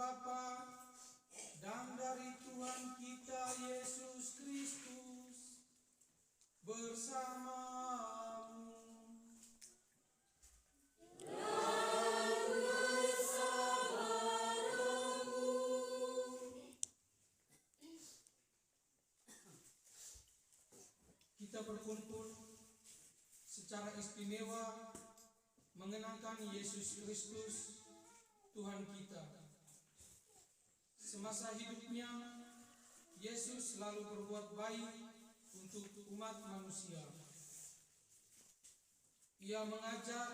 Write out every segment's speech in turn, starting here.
Bapa dan dari Tuhan kita Yesus Kristus bersamamu. Kita berkumpul secara istimewa mengenangkan Yesus Kristus Tuhan kita. Semasa hidupnya, Yesus selalu berbuat baik untuk umat manusia. Ia mengajar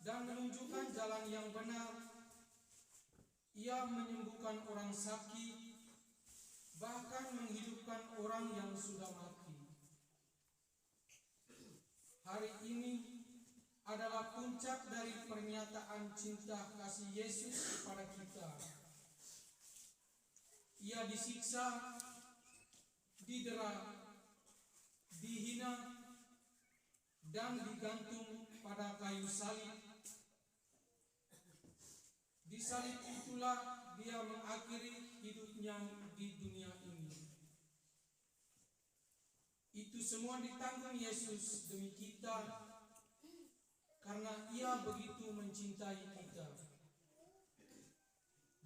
dan menunjukkan jalan yang benar. Ia menyembuhkan orang sakit, bahkan menghidupkan orang yang sudah mati. Hari ini adalah puncak dari pernyataan cinta kasih Yesus kepada kita. Ia disiksa, didera, dihina, dan digantung pada kayu salib. Di salib itulah dia mengakhiri hidupnya di dunia ini. Itu semua ditanggung Yesus demi kita, karena ia begitu mencintai kita.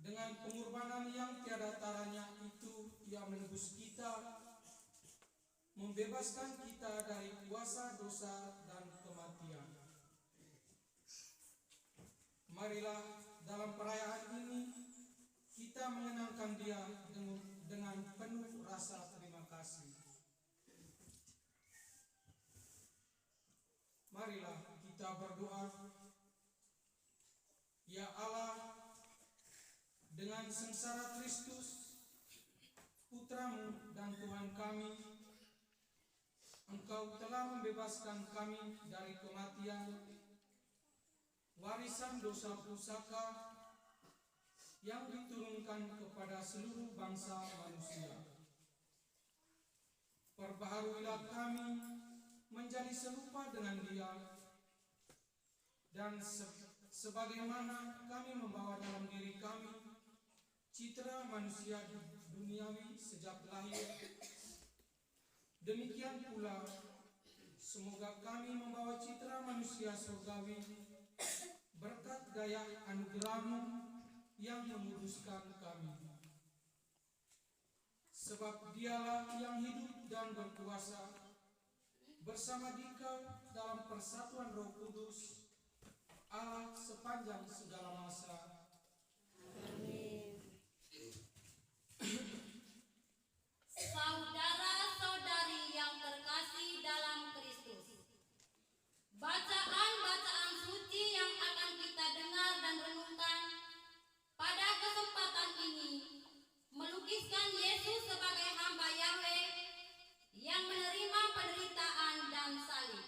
Dengan pengorbanan yang tiada taranya itu, ia menebus kita, membebaskan kita dari kuasa dosa dan kematian. Marilah dalam perayaan ini kita mengenangkan dia dengan penuh rasa terima kasih. Marilah kita berdoa. Ya Allah, dengan sengsara Kristus, Putramu dan Tuhan kami, Engkau telah membebaskan kami dari kematian, warisan dosa pusaka yang diturunkan kepada seluruh bangsa manusia. Perbaharuilah kami menjadi serupa dengan Dia, dan sebagaimana kami membawa dalam diri kami citra manusia duniawi sejak lahir, demikian pula semoga kami membawa citra manusia surgawi berkat daya anugerah-Mu yang menguduskan kami. Sebab Dialah yang hidup dan berkuasa bersama Dikau dalam persatuan Roh Kudus, Allah sepanjang segala masa. Amin. Saudara-saudari yang terkasih dalam Kristus, bacaan-bacaan suci yang akan kita dengar dan renungkan pada kesempatan ini melukiskan Yesus sebagai hamba Yahweh yang menerima penderitaan dan salib.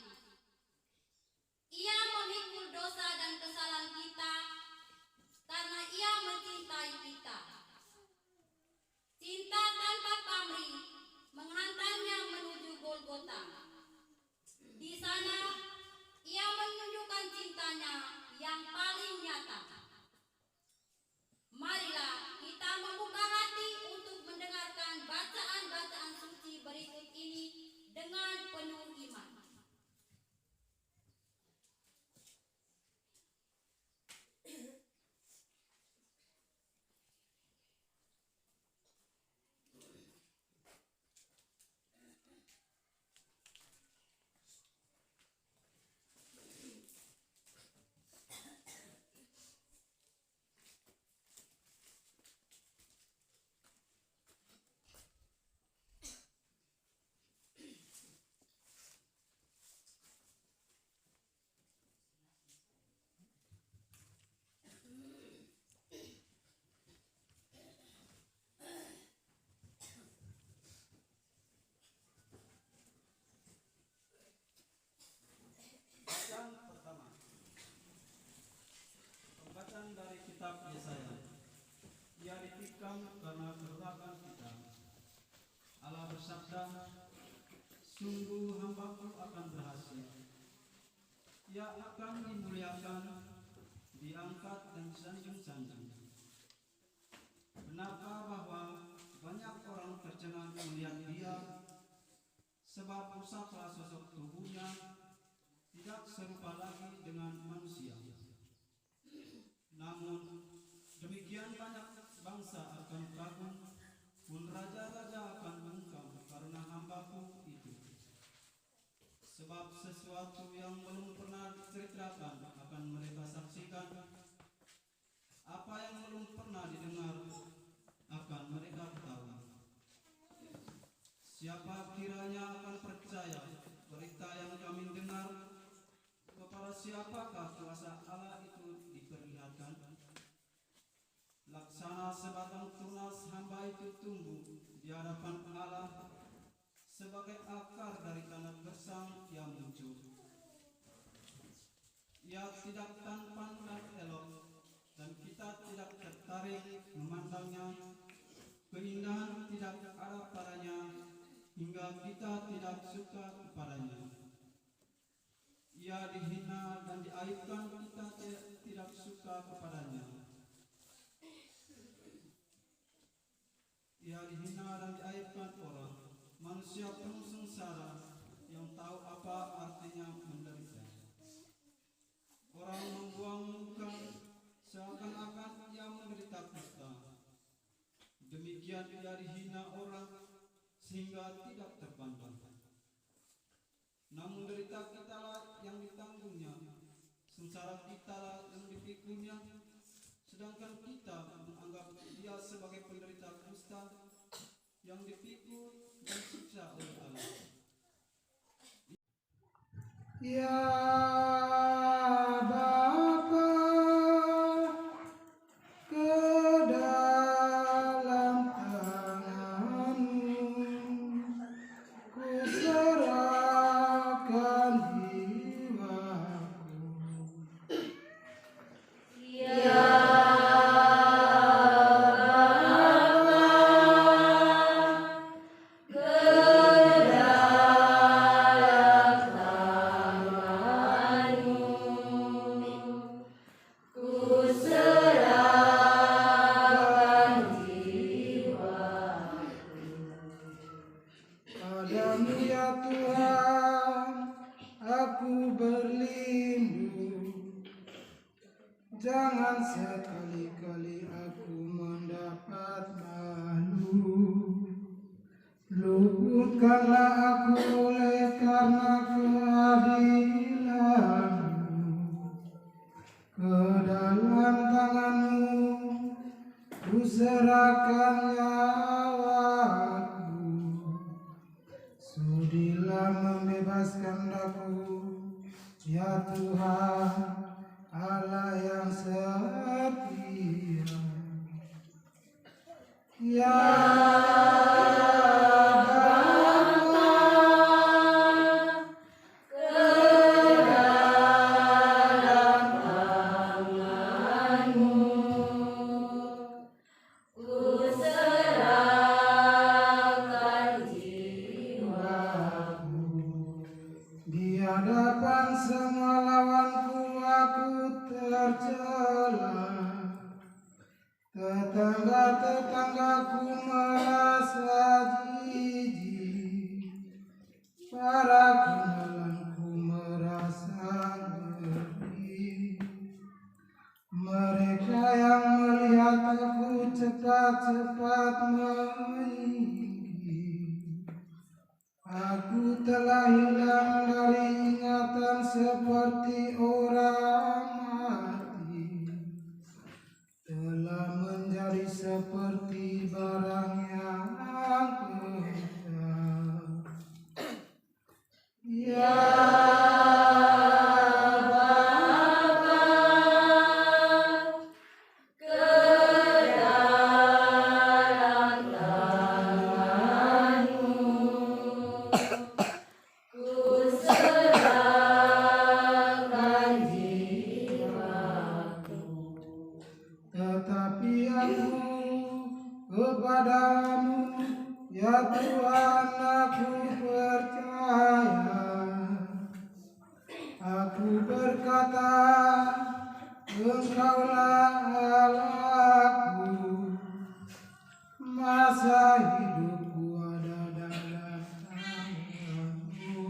Ia memikul dosa dan kesalahan kita karena Ia mencintai kita. Cinta tanpa pamrih menghantarnya menuju Golgota. Di sana Ia menunjukkan cintanya yang paling nyata. Marilah kita membuka hati untuk mendengarkan bacaan-bacaan suci berikut ini dengan penuh iman. Bacaan pertama. Pembacaan dari kitab Yesaya. Ia ditikam karena kedurhakaan kita. Allah bersabda, sungguh hamba-Ku akan berhasil. Ia akan dimuliakan, diangkat dan sanjung-sanjung. rusaklah sosok tubuhnya, tidak serupa lagi dengan manusia. Namun demikian banyak bangsa akan kagum, pun raja-raja akan bungkam karena hambaku itu. Sebab sesuatu yang belum pernah diceritakan akan mereka saksikan, apa yang belum pernah didengar akan mereka ketahui. Siapa kiranya akan percaya berita yang kami dengar? Kepada siapakah kuasa Allah itu diperlihatkan? Laksana sebatang tunas hamba itu tumbuh di hadapan Allah, sebagai akar dari tanah gersang yang muncul. Ia tidak tampan dan elok, dan kita tidak tertarik memandangnya. Keindahan tidak ada padanya, hingga kita tidak suka kepadanya. Ia dihina dan diaibkan, kita tidak suka kepadanya. Ia dihina dan diaibkan orang, manusia penuh sengsara, yang tahu apa artinya menderita. Orang membuang muka seakan-akan ia menderita kusta. Demikian ia dihina orang sehingga tidak terpandang. Namun derita kitalah yang ditanggungnya, sengsara kitalah yang dipikunya, sedangkan kita menganggap dia sebagai penderita kusta yang dipikul dan siksa oleh Allah. Ya Bapa, ke dalam tangan-Mu ku serahkan jiwaku. Ya Padamu ya Tuhan, aku berlindung. Jangan sekali-kali aku mendapat malu. Luputkanlah aku oleh karena keadilan-Mu. Ke dalam tangan-Mu ku serahkan nyawaku. Sudilah membebaskan aku, ya Tuhan, Allah yang setia. Ya di hadapan semua lawanku aku tercela. Tetangga-tetanggaku merasa jijik. Para kenalanku merasa ngeri. Mereka yang melihat aku cepat-cepat meninggi. Aku telah hilang dari ingatan seperti orang mati, telah menjadi seperti barang yang kejam. Ya tetapi aku kepadamu, ya Tuhan, aku percaya. Aku berkata, Engkaulah Allahku. Masa hidupku ada dalam tangan-Mu.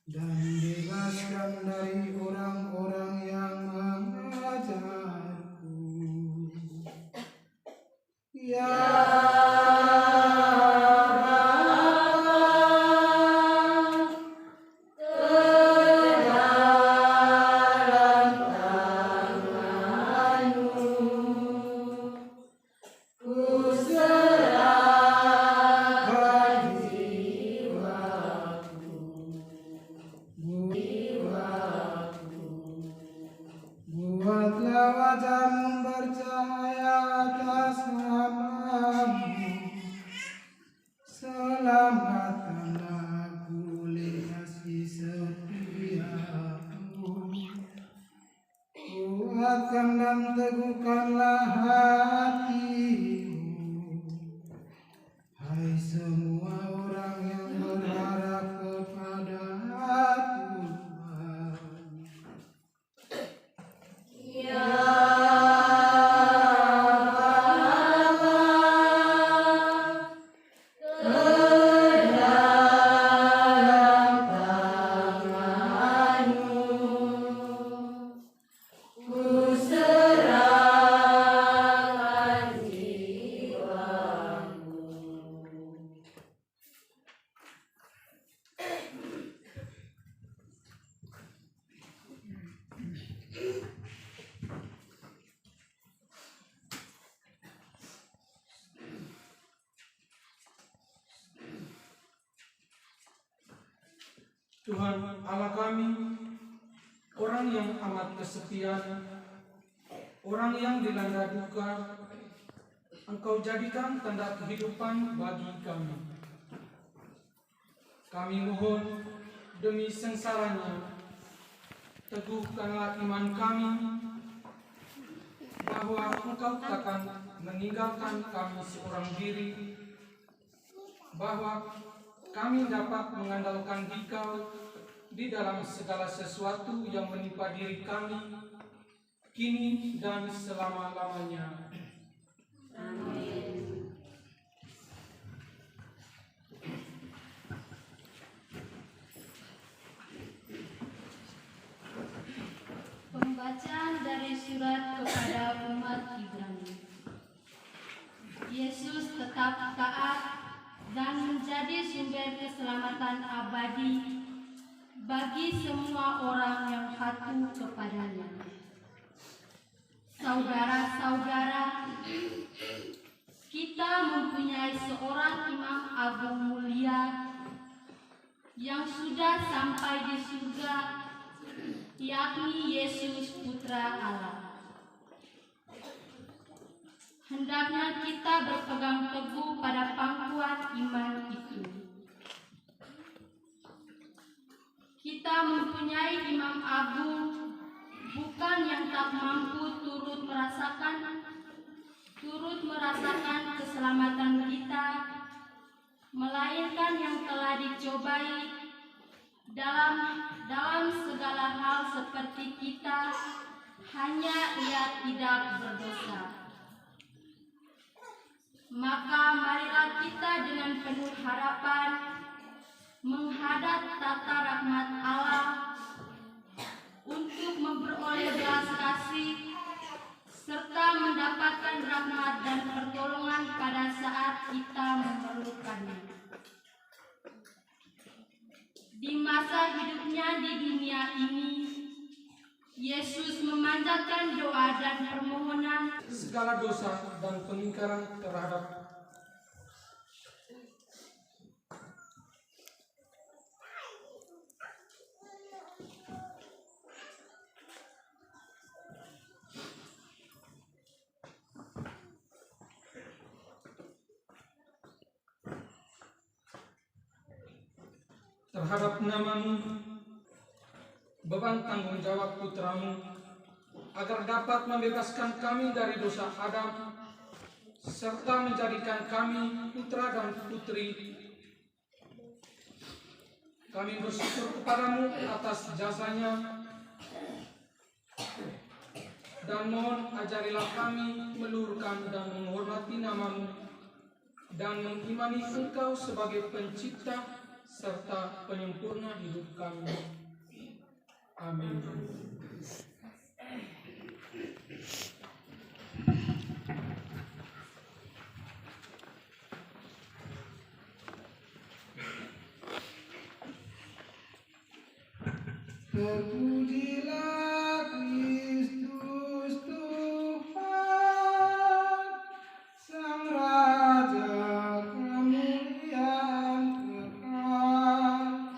dan bebaskan dari orang-orang yang mengajarku. Ya buatlah wajahmu bercahaya atas hamba-Mu, selamatkan aku oleh kasih setia-Mu. Kuatkan dan teguhkanlah hatimu, hai semua orang yang berharap kepada Tuhan. Tuhan Allah kami, orang yang amat kesepian, orang yang dilanda duka, Engkau jadikan tanda kehidupan bagi kami. Kami mohon demi sengsaranya, teguhkanlah iman kami, bahwa Engkau takkan meninggalkan kami seorang diri, bahwa kami dapat mengandalkan Dikau di dalam segala sesuatu yang menimpa diri kami, kini dan selama-lamanya. Amin. Pembacaan dari surat kepada umat Ibrani. Yesus tetap taat dan menjadi sumber keselamatan abadi bagi semua orang yang patuh kepadanya. Saudara-saudara, kita mempunyai seorang imam agung mulia yang sudah sampai di surga, yakni Yesus Putra Allah. Hendaknya kita berpegang teguh pada pangkuan iman itu. Kita mempunyai imam agung, bukan yang tak mampu turut merasakan keselamatan kita, melainkan yang telah dicobai dalam segala hal seperti kita, hanya ia tidak berdosa. Maka marilah kita dengan penuh harapan menghadap tata rahmat Allah untuk memperoleh belas kasih serta mendapatkan rahmat dan pertolongan pada saat kita memerlukannya. Di masa hidupnya di dunia ini, Yesus memanjatkan doa dan permohonan Segala dosa dan pengingkaran terhadap nama-Mu, beban tanggung jawab Putra-Mu, agar dapat membebaskan kami dari dosa Adam, serta menjadikan kami putra dan putri. Kami bersyukur kepada-Mu atas jasanya, dan mohon ajarilah kami meluhurkan dan menghormati nama-Mu, dan mengimani Engkau sebagai pencipta serta penyempurna hidup kami. Amin. Terpujilah Kristus Tuhan, Sang Raja kemuliaan kekal.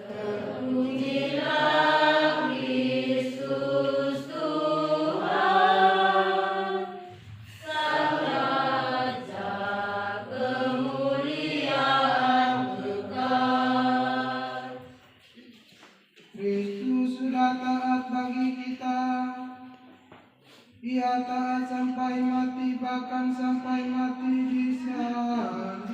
Terpujilah Kristus Tuhan, Sang Raja kemuliaan kekal. Kristus sudah taat bagi kita. Ia taat sampai mati, bahkan sampai mati di salib.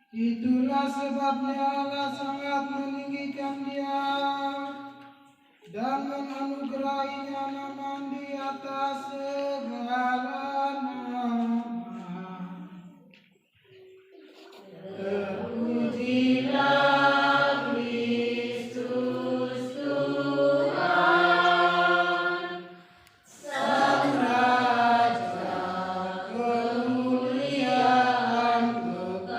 Itulah sebabnya Allah sangat meninggikan Dia dan menganugerahinya nama di atas segala nama. Terpujilah Kristus Tuhan, Sang Raja kemuliaan kekal.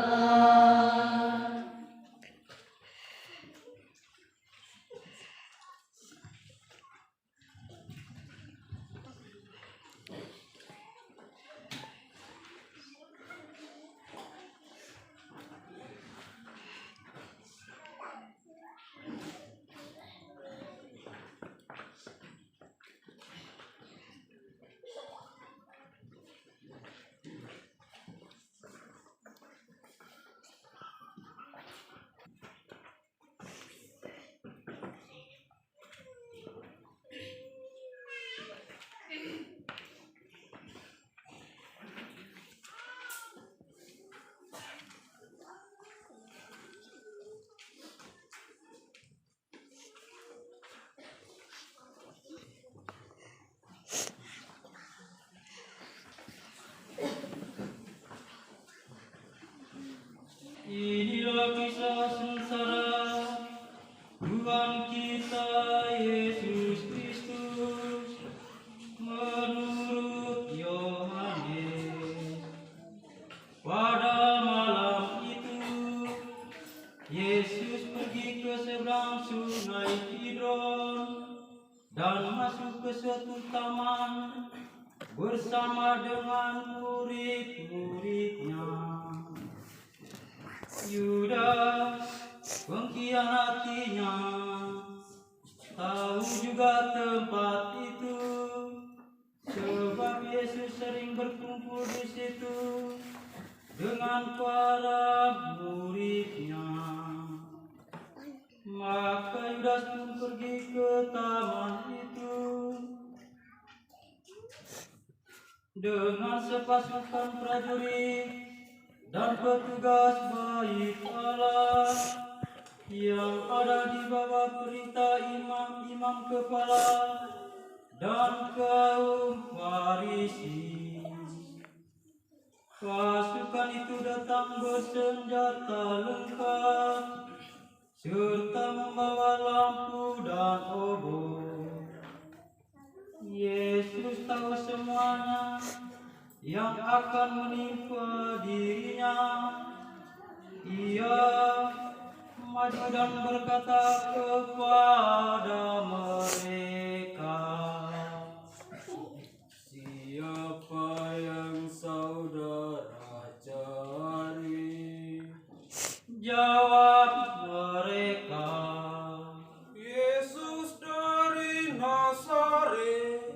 Inilah kisah sengsara Tuhan kita Yesus Kristus menurut Yohanes. Pada malam itu Yesus pergi ke seberang sungai Kidron dan masuk ke suatu taman bersama dengan murid-muridnya. Yudas pengkhianatinya tahu juga tempat itu, sebab Yesus sering berkumpul di situ dengan para muridnya. Maka Yudas pun pergi ke taman itu dengan sepasukan prajurit dan petugas bait Allah yang ada di bawah perintah imam-imam kepala dan kaum Farisi. Pasukan itu datang bersenjata lengkap serta membawa lampu dan obor. Yesus tahu semuanya yang akan menimpa dirinya. Ia maju dan berkata kepada mereka, "Siapa yang saudara cari?" Jawab mereka, "Yesus dari Nazaret."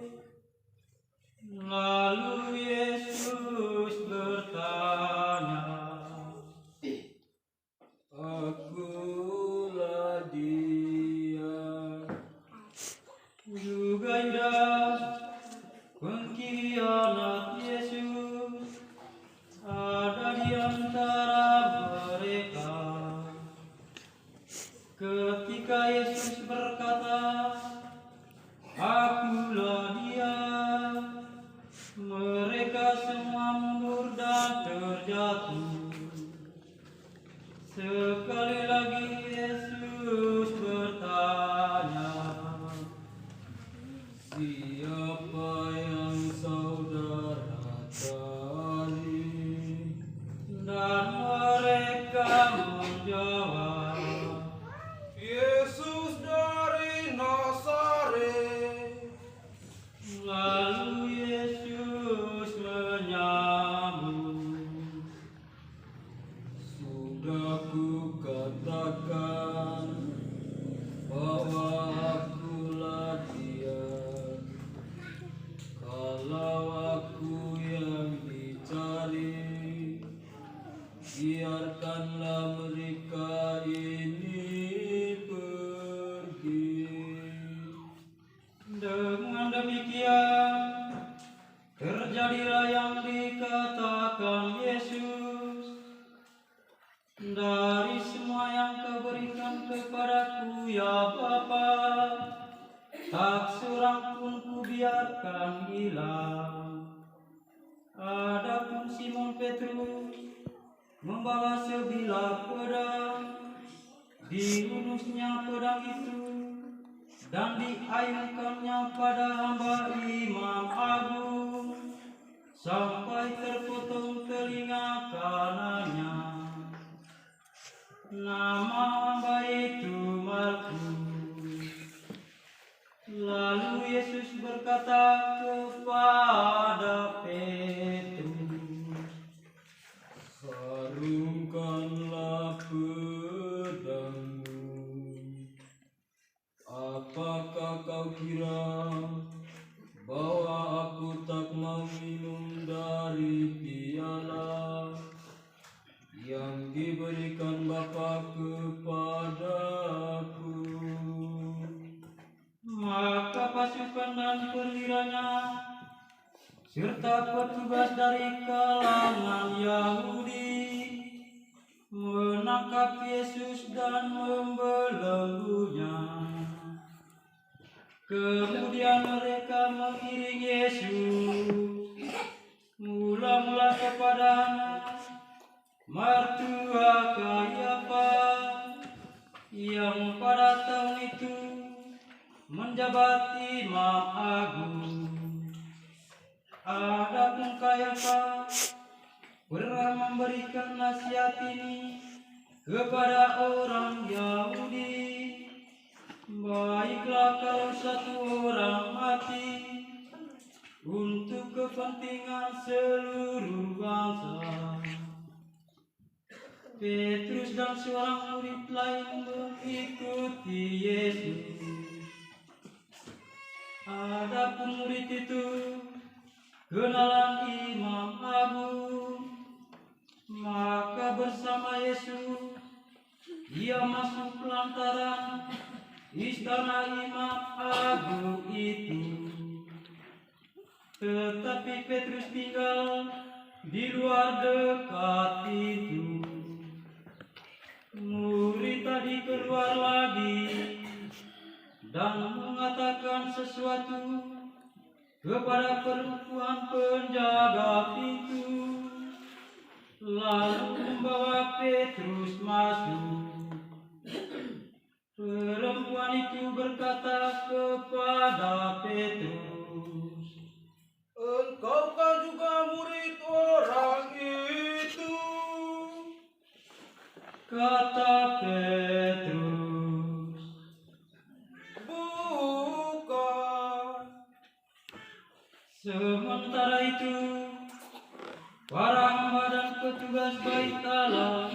Lalu Yesus bertanya, "Akulah Dia." Juga Yudas pengkhianat Yesus ada di antara mereka. Ketika Yesus berkata, "Akulah Dia," mereka semua mundur dan terjatuh. kepadaku ya Bapa, tak seorang pun kubiarkan hilang. Adapun Simon Petrus membawa sebilah pedang, dihunusnya pedang itu dan diayunkannya pada hamba imam agung sampai terpotong telinga kanannya. Nama hamba itu Malkus. Lalu Yesus berkata kepada Petrus, "Harumkanlah pedangmu. Apakah kau kira bahwa aku tak mau minum dari piala yang diberikan Bapa kepadaku?" Maka pasukan dan perwiranya serta petugas dari kalangan Yahudi menangkap Yesus dan membelenggunya. Kemudian mereka mengiring Yesus mula-mula kepada mertua Kayafas yang pada tahun itu menjabat imam agung. Adapun Kayafas pernah memberikan nasihat ini kepada orang Yahudi, "Baiklah kalau satu orang mati untuk kepentingan seluruh bangsa." Petrus dan seorang murid lain mengikuti Yesus. Adapun murid itu kenalan imam agung, maka bersama Yesus ia masuk lantaran istana imam agung itu. Tetapi Petrus tinggal di luar dekat itu. Murid tadi keluar lagi dan mengatakan sesuatu kepada perempuan penjaga pintu, lalu membawa Petrus masuk. Perempuan itu berkata kepada Petrus, "Engkaukah juga murid orang itu?" Kata Petrus, "Bukan." Sementara itu, para hamba dan petugas bait Allah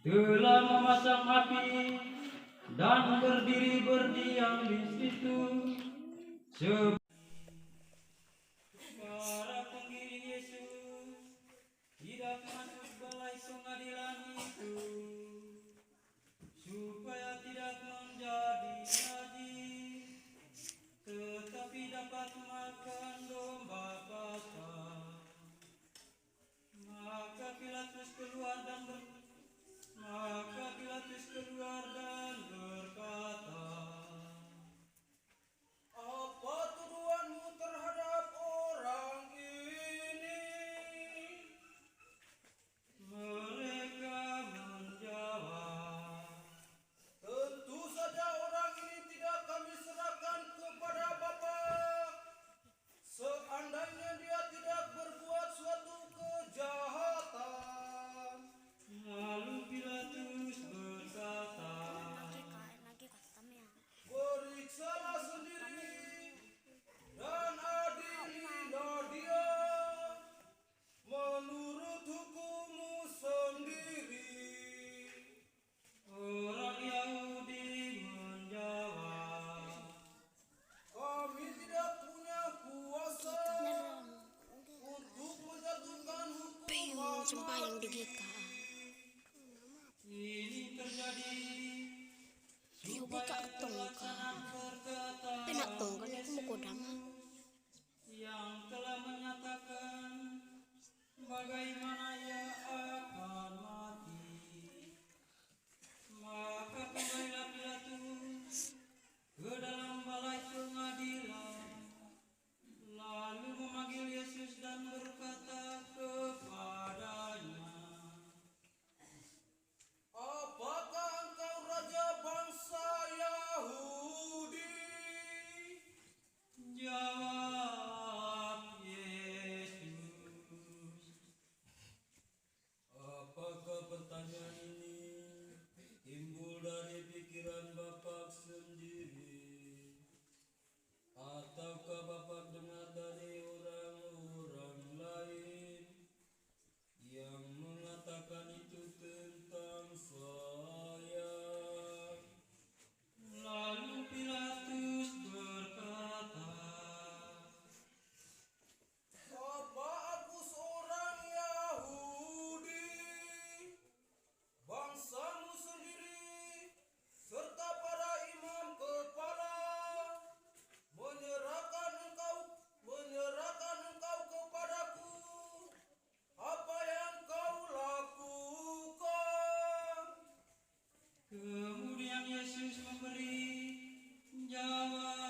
telah memasang api dan berdiri berdiam di situ. Para penggiring Yesus tidak masuk balai pengadilan itu, supaya tidak menjadi najis, tetapi dapat makan domba Paskah. Maka Pilatus keluar dan berkata, "Apa tuduhanmu terhadap orang ini?" Mereka menjawab, Kemudian Yesus memberi jawaban.